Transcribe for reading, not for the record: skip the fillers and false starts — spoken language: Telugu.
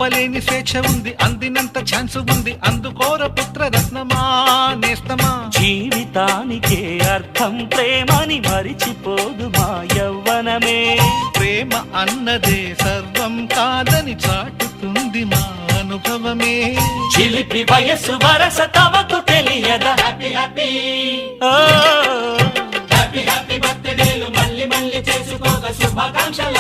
ఆపలేని స్వేచ్ఛ ఉంది, అందినంత ఛాన్స్ ఉంది, అందుకోర పుత్రరత్నమా నేస్తమా. జీవితానికే అర్థం ప్రేమని మరిచిపోదు మా యవ్వనమే. ప్రేమ అన్నదే సర్వం కాదని చాటుతుంది మా అనుభవమే. చిలిపి వయస్సు వరస తమకు తెలియదా. హ్యాపీ హ్యాపీ హ్యాపీ హ్యాపీ బర్త్డేలు మళ్ళీ మళ్ళీ చేసుకోగా శుభాకాంక్షల